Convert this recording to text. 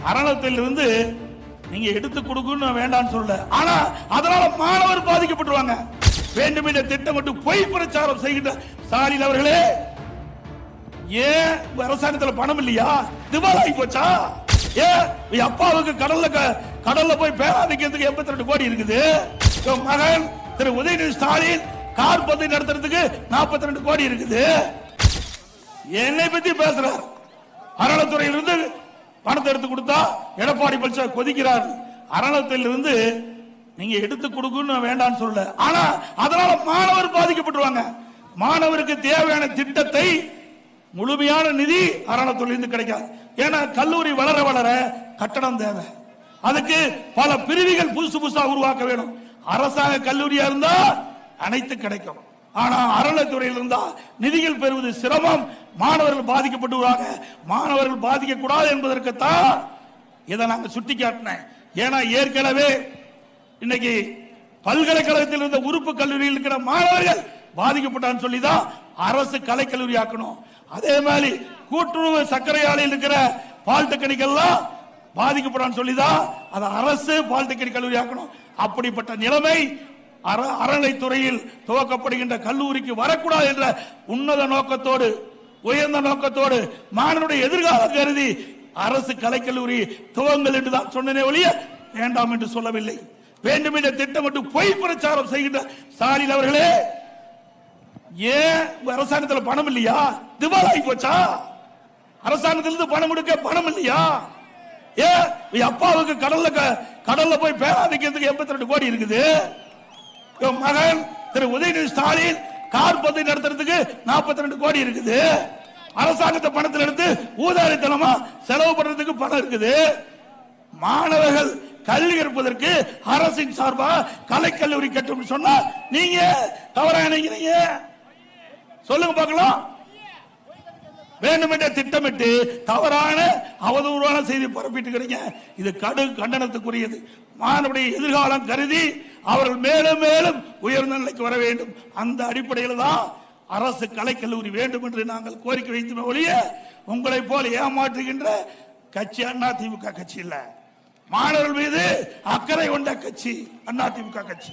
அறநிலையத்திலிருந்து நீங்க எடுத்து கொடுக்கணும் வேண்டாம்னு சொல்ல, ஆனா அதனால மாணவர் பாதிக்கப்பட்டுருவாங்க. வேண்டும் என்ற திட்டமிட்டு பொய் பிரச்சாரம் செய்கின்ற ஸ்டாலின் அவர்களே, ஏன் அரசாங்கத்தில் பணம் இல்லையா? திவாலாகி போச்சா? ஏன் அப்பாவுக்கு கடல்ல போய் பேரா வைக்கிறதுக்கு 82 கோடி இருக்குது. மகன் திரு உதயநிதி ஸ்டாலின் கார் பந்தயம் நடத்துறதுக்கு 42 கோடி இருக்குது. என்னை பத்தி பேசுறார். அறநிலையத்துறையிலிருந்து பணத்தை எடுத்து கொடுத்தா எடப்பாடி பழனிசாமி கொதிக்கிறார். அறநிலையத்திலிருந்து நீங்க எடுத்து கொடுக்கணும் வேண்டாம்னு சொல்ல, ஆனா அதனால மாணவர் பாதிக்கப்பட்டுருவாங்க. மாணவருக்கு தேவையான திட்டத்தை முழுமையான நிதி அறநிலையத்திலிருந்து கிடைக்காது. ஏன்னா கல்லூரி வளர வளர கட்டடம் தேவை, அதுக்கு பல பிரிவுகள் புதுசா உருவாக்க வேணும். அரசாங்க கல்லூரியா இருந்தா அனைத்து கிடைக்கும், ஆனா அறநிலையத்துறையில் இருந்தா நிதிகள் பெறுவது சிரமம், மாணவர்கள் பாதிக்கப்பட்டுவாங்க. மாணவர்கள் பாதிக்க கூடாது என்பதற்குத்தான் இதை நாங்க சுட்டி காட்டினேன். ஏன்னா ஏற்கனவே இன்னைக்கு பல்கலைக்கழகத்தில் இருந்த உறுப்பு கல்லூரியில் இருக்கிற மாணவர்கள் பாதிக்கப்பட்டான்னு சொல்லிதான் அரசு கலைக்கல்லூரி ஆக்கணும். அதே மாதிரி கூட்டுறவு சர்க்கரை ஆலையில் இருக்கிற பாலிடெக்னிக் எல்லாம் பாதிக்கப்படான்னு சொல்லிதான் அதை அரசு பாலிடெக்னிக் கல்லூரி ஆக்கணும். அப்படிப்பட்ட நிலைமை அறநிலைத்துறையில் துவக்கப்படுகின்ற கல்லூரிக்கு வரக்கூடாது என்ற உன்னத நோக்கத்தோடு, உயர்ந்த நோக்கத்தோடு, மாணவனுடைய எதிர்காலம் கருதி அரசு கலைக்கல்லூரி துவங்கள் என்று தான் சொன்னனே ஒழிய வேண்டாம் என்று சொல்லவில்லை. வேண்டும் என்ற திட்டமிட்டு பொய் பிரச்சாரம் செய்கின்ற ஸ்டாலின் அவர்களே, ஏன் அரசாங்கத்தில் பணம் இல்லையா? திவாலாகி போச்சா? அரசாங்கத்திலிருந்து பணம் கொடுக்க பணம் இல்லையா? ஏன் அப்பாவுக்கு கடல்ல போய் பேரா வைக்கிறதுக்கு 82 கோடி இருக்குது. மகன் திரு உதயநிதி ஸ்டாலின் கார் பந்தயம் நடத்துறதுக்கு 42 கோடி இருக்குது. அரசாங்கத்தை பணத்தில் எடுத்து ஊதாரித்தனமா செலவு பண்றதுக்கு பணம் இருக்குது. மாணவர்கள் கல்வி கற்பதற்கு அரசின் சார்பா கலைக்கல்லூரி கட்டும் சொன்னா நீங்க தவறா நினைக்கிறீங்க? சொல்லுங்க பார்க்கலாம். வேண்டுமென்றே திட்டமிட்டு தவறான அவதூறான செய்தி பரப்பிட்டு இருக்கிறீங்க. இது கடும் கண்டனத்துக்குரியது. மாணவருடைய எதிர்காலம் கருதி அவர்கள் மேலும் மேலும் உயர்ந்த நிலைக்கு வர வேண்டும். அந்த அடிப்படையில் தான் அரசு கலைக்கல்லூரி வேண்டும் என்று நாங்கள் கோரிக்கை வைத்தோமே ஒழிய உங்களை போல ஏமாற்றுகின்ற கட்சி அதிமுக கட்சி இல்ல. மாணவர்கள் மீது அக்கறை கொண்ட கட்சி அதிமுக கட்சி.